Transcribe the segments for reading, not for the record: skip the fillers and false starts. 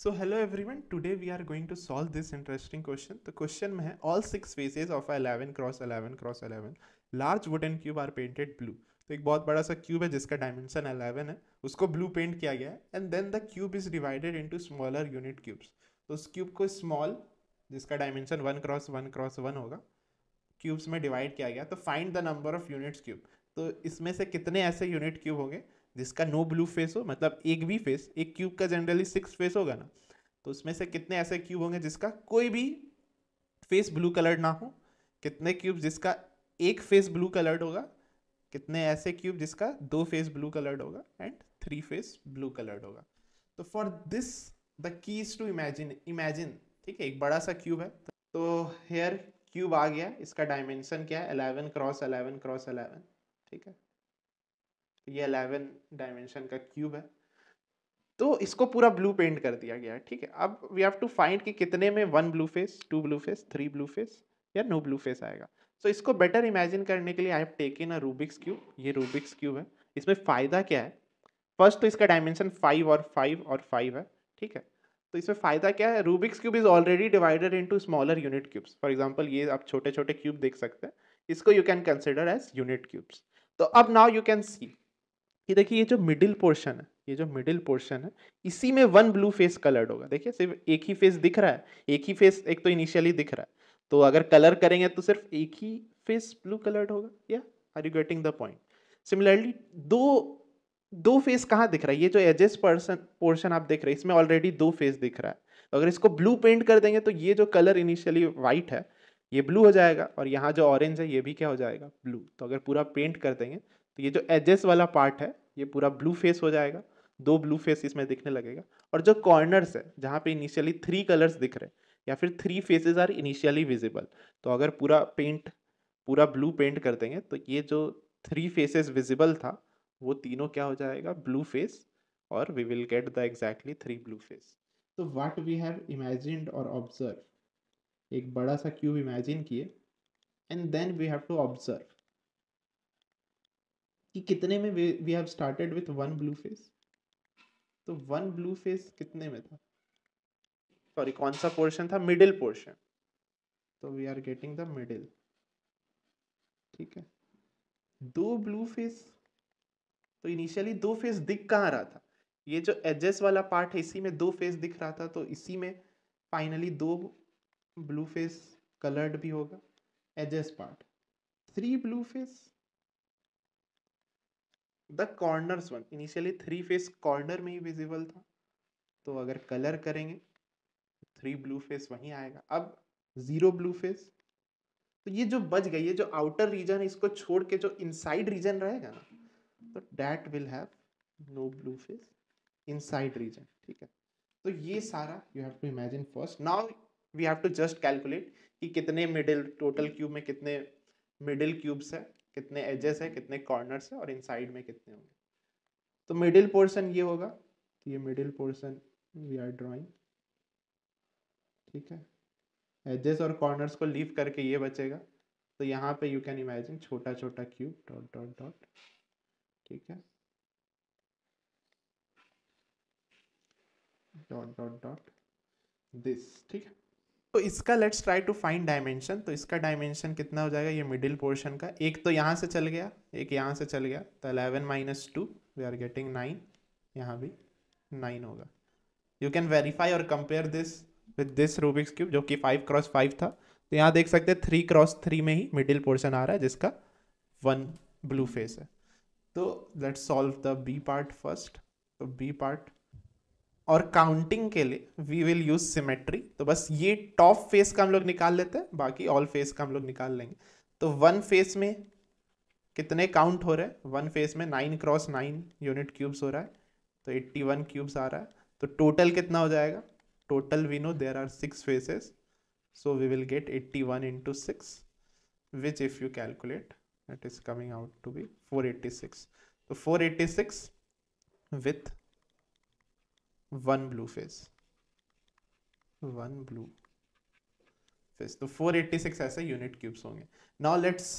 So hello everyone, today we are going to solve this interesting question. The question में है all six faces of a 11 cross 11 cross 11 large wooden cube are painted blue. तो एक बहुत बड़ा सा cube है जिसका dimension 11 है, उसको ब्लू पेंट किया गया है and then the cube is divided into smaller unit cubes. तो उस क्यूब को स्मॉल जिसका डायमेंशन 1 क्रॉस 1 होगा क्यूब्स में डिवाइड किया गया. तो find the number of units cube. तो इसमें से कितने ऐसे यूनिट क्यूब होंगे जिसका नो ब्लू फेस हो, मतलब एक भी फेस, एक क्यूब का जनरली 6 फेस होगा ना, तो उसमें से कितने ऐसे क्यूब होंगे जिसका कोई भी फेस ब्लू कलर्ड ना हो, कितने क्यूब जिसका एक फेस ब्लू कलर्ड होगा, कितने ऐसे क्यूब जिसका दो फेस ब्लू कलर्ड होगा एंड 3 फेस ब्लू कलर्ड होगा. तो for this the key is to imagine. ठीक है, एक बड़ा सा क्यूब है. तो हेयर क्यूब आ गया, इसका डायमेंशन क्या है 11 क्रॉस 11 क्रॉस 11. ठीक है, तो ये 11 डायमेंशन का क्यूब है. तो इसको पूरा ब्लू पेंट कर दिया गया है. ठीक है, अब वी हैव टू फाइंड कि कितने में 1 blue face, 2 blue face, 3 blue face या नो ब्लू फेस आएगा. तो इसको बेटर इमेजिन करने के लिए I have taken a Rubik's cube. ये रूबिक्स क्यूब है. इसमें फायदा क्या है? फर्स्ट तो इसका डायमेंशन 5 और 5 और 5 है. ठीक है, तो इसमें फायदा क्या है? Rubik's cube is already divided into smaller unit cubes. For example ये आप छोटे छोटे क्यूब देख सकते हैं, इसको you can consider as unit cubes. तो अब नाउ यू कैन सी कि देखिए ये जो मिडिल पोर्शन है, ये जो मिडिल पोर्शन है, इसी में 1 ब्लू फेस कलर्ड होगा. देखिए सिर्फ एक ही फेस दिख रहा है, एक ही फेस एक तो इनिशियली दिख रहा है. तो अगर कलर करेंगे तो सिर्फ एक ही फेस ब्लू कलर्ड होगा. या are you getting the point? Similarly दो दो फेस कहाँ दिख रहा है? ये जो एजेस पोर्शन आप देख रहे हैं, इसमें ऑलरेडी दो फेस दिख रहा है. अगर इसको ब्लू पेंट कर देंगे तो ये जो कलर इनिशियली व्हाइट है ये ब्लू हो जाएगा, और यहाँ जो ऑरेंज है ये भी क्या हो जाएगा? ब्लू. तो अगर पूरा पेंट कर देंगे तो ये जो एजेस वाला पार्ट है ये पूरा ब्लू फेस हो जाएगा, दो ब्लू फेस इसमें दिखने लगेगा. और जो कॉर्नर्स है जहाँ पे इनिशियली 3 कलर्स दिख रहे हैं या फिर 3 फेसेस आर इनिशियली विजिबल, तो अगर पूरा ब्लू पेंट कर देंगे तो ये जो 3 फेसेस विजिबल था वो तीनों क्या हो जाएगा? Blue face. और we will get the exactly 3 blue face. तो व्हाट वी हैव इमेजिन्ड और ऑब्जर्व, एक बड़ा सा क्यूब इमेजिन किए and then we have to observe कि कितने में we have started with 1 blue face. तो 1 ब्लू फेस कितने में था? सॉरी, कौन सा पोर्शन था? Middle portion. तो we are getting the middle. ठीक है, दो ब्लू फेस. तो इनिशियली दो फेस दिख कहाँ रहा था? ये जो एजेस वाला पार्ट है इसी में दो फेस दिख रहा था, तो इसी में फाइनली दो ब्लू फेस कलर्ड भी होगा. Edges part 3 blue face. The corners one, initially 3 face corner में ही विजिबल था, तो अगर कलर करेंगे 3 ब्लू फेस वहीं आएगा. अब 0 ब्लू फेस. तो ये जो बच गई, ये जो आउटर रीजन है इसको छोड़ के जो इनसाइड रीजन रहेगा ना, तो that will have no blue face inside region. ठीक है, तो ये सारा you have to imagine first. Now we have to just calculate कि कितने मिडिल, टोटल क्यूब में कितने मिडिल क्यूब्स है, कितने एजेस है, कितने कॉर्नर्स है और इनसाइड में कितने होंगे. तो मिडिल पोर्शन ये होगा, तो ये middle portion we are drawing. ठीक है, एजेस और कॉर्नर्स को लीव करके ये बचेगा. तो यहाँ पे यू कैन इमेजिन छोटा छोटा क्यूब डॉट डॉट डॉट. ठीक है, डॉट डॉट डॉट दिस. ठीक है, तो इसका let's try to find dimension. तो इसका डायमेंशन कितना हो जाएगा? ये मिडिल पोर्शन का एक तो यहाँ से चल गया, एक यहाँ से चल गया, तो 11 माइनस 2 वी आर गेटिंग 9. यहाँ भी 9 होगा. यू कैन वेरीफाई और compare this with this Rubik's cube जो कि 5 क्रॉस 5 था. तो यहाँ देख सकते हैं 3 क्रॉस 3 में ही मिडिल पोर्शन आ रहा है जिसका 1 ब्लू फेस है. तो let's solve the B part first. तो बी पार्ट और काउंटिंग के लिए वी विल यूज सिमेट्री. तो बस ये टॉप फेस का हम लोग निकाल लेते हैं, बाकी ऑल फेस का हम लोग निकाल लेंगे. तो 1 फेस में कितने काउंट हो रहे हैं? 1 फेस में 9 क्रॉस 9 यूनिट क्यूब्स हो रहा है, तो 81 क्यूब्स आ रहा है. तो टोटल कितना हो जाएगा? Total we know there are 6 faces, so we will get 81 into 6, which if you calculate that is coming out to be 486. So 486 with 1 blue face, 1 blue face. तो 486 ऐसे यूनिट क्यूब्स होंगे. Now let's,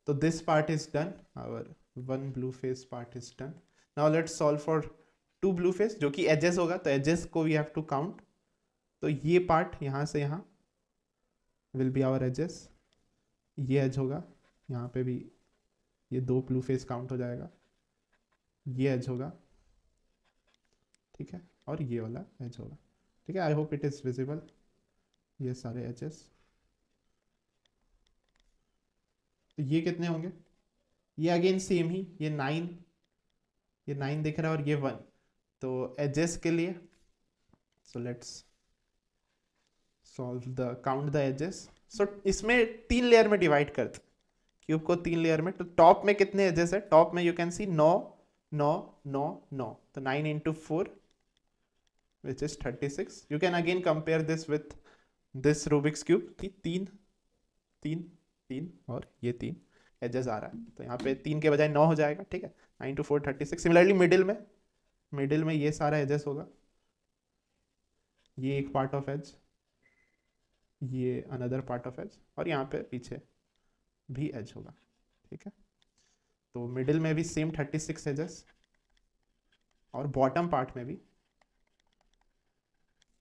so this part is done, our 1 blue face part is done. Now let's solve for 2 blue face जो कि edges होगा, तो edges को we have to count. तो ये पार्ट यहाँ से यहाँ विल बी आवर एजेस, ये एज होगा, यहाँ पे भी ये 2 ब्लू फेस काउंट हो जाएगा, ये एज होगा, ठीक है, और ये वाला एज होगा, ठीक है। I hope it is visible, ये सारे एजेस। तो ये कितने होंगे, ये अगेन सेम ही, ये 9, ये 9 दिख रहा है और ये 1। तो एजेस के लिए so let's solve the count the edges. So इसमें 3 लेयर में डिवाइड करते क्यूब को, 3 लेयर में। तो टॉप में कितने एजेस है, टॉप में यू कैन सी 9 9 9 9, तो 9 into 4 which is 36। you can again compare this with this Rubik's cube कि 3 3 3 और ये 3 एजेस आ रहा है, तो यहाँ पे 3 के बजाय 9 हो जाएगा, ठीक है। 9 to 4 36। सिमिलरली मिडिल में ये सारा एजेस होगा, ये एक पार्ट ऑफ एज, ये अनदर पार्ट ऑफ एज, और यहाँ पे पीछे भी एज होगा, ठीक है। तो मिडिल में भी सेम 36 एजेस, और बॉटम पार्ट में भी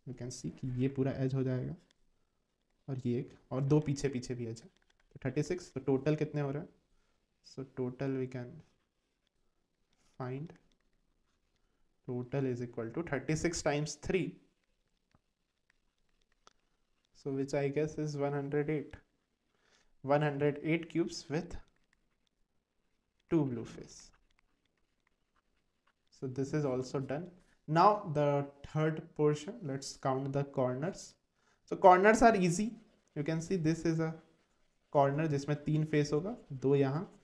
यू कैन सी कि ये पूरा एज हो जाएगा, और ये एक और 2 पीछे भी एज है, तो 36। तो टोटल कितने हो रहे हैं, so total we can find total is equal to 36 times 3, so which I guess is 108 cubes with 2 blue face. So this is also done. Now the third portion, let's count the corners. So corners are easy, you can see this is a corner जिसमें 3 face होगा, 2 यहाँ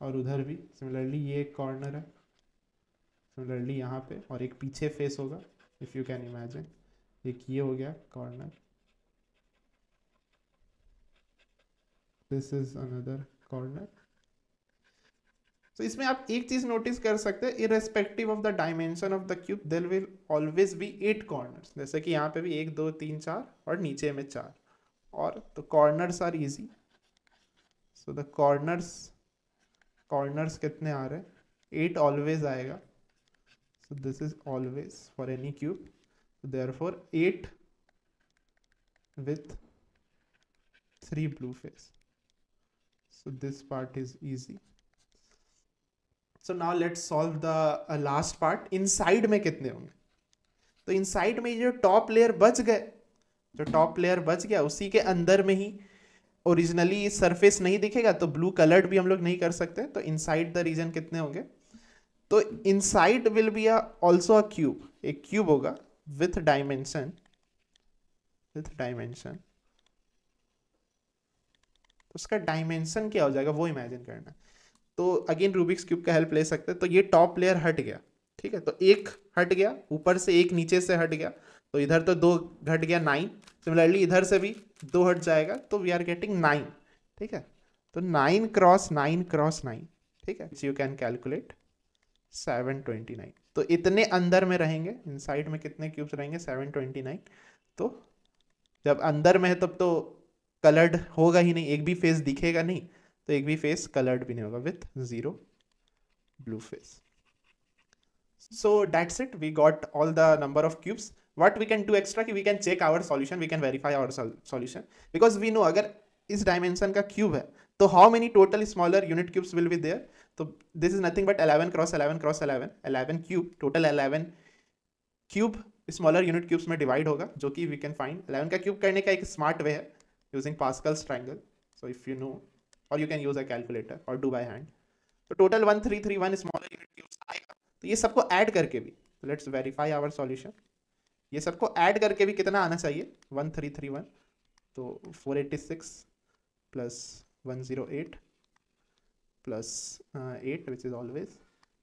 और उधर भी। Similarly ये एक corner है, similarly यहाँ पे, और एक पीछे फेस होगा, इफ यू कैन इमेजिन। एक ये हो गया corner, this is another corner. तो इसमें आप एक चीज नोटिस कर सकते हैं, irrespective of the dimension of the cube there will always be 8 corners. जैसे कि यहाँ पे भी 1 2 3 4 और नीचे में 4, और तो corners are easy. So the corners कितने आ रहे हैं, 8 ऑलवेज आएगा। So this is always for any cube, therefore 8 with 3 blue face. So this part is easy. So now let's solve the last part. inside में कितने होंगे, तो inside में जो टॉप लेयर बच गए, जो टॉप लेयर बच गया उसी के अंदर में ही ओरिजिनली सरफेस नहीं दिखेगा, तो ब्लू कलर्ड भी हम लोग नहीं कर सकते। तो इनसाइड द रीजन कितने होंगे, तो inside will be also a cube, एक क्यूब होगा विथ डायमेंशन, उसका डायमेंशन क्या हो जाएगा वो इमेजिन करना। तो अगेन रूबिक्स क्यूब का हेल्प ले सकते हैं। तो ये टॉप लेयर हट गया, ठीक है, तो एक हट गया, ऊपर से एक नीचे से हट गया, तो इधर तो 2 घट गया 9। सिमिलरली इधर से भी 2 हट जाएगा, तो वी आर गेटिंग 9, ठीक है। तो 9 क्रॉस 9 क्रॉस 9, ठीक है, यू कैन कैलकुलेट 729। तो इतने अंदर में रहेंगे, इनसाइड में कितने क्यूब्स रहेंगे, 729। तो जब अंदर में है तब तो कलर्ड होगा ही नहीं, एक भी फेस दिखेगा नहीं, तो एक भी फेस कलर्ड भी नहीं होगा, with 0 blue face. So that's it, we got all the number of cubes. What we can do extra कि we can check our solution, we can verify our solution, because we know अगर इस dimension का cube है तो how many total smaller unit cubes will be there. तो this is nothing but 11 cross 11 cross 11, 11 cube, total 11 cube smaller unit cubes में divide होगा, जो कि we can find 11 का cube करने का एक smart way है using Pascal's triangle. So if you know, or you can use a calculator or do by hand. तो total 1331 smaller unit cubes आएगा। तो ये सबको ऐड करके भी, लेट्स वेरीफाई आवर सॉल्यूशन, ये सबको ऐड करके भी कितना आना चाहिए, 1331, तो 486 plus 108 plus 8 which is always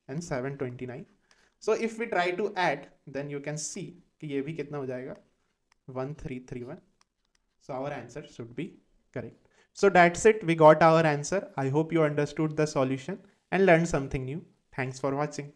and 729. So if we try to add then you can see कि ये भी कितना हो जाएगा, 1331. So our answer should be correct. So that's it, we got our answer. I hope you understood the solution and learned something new. Thanks for watching.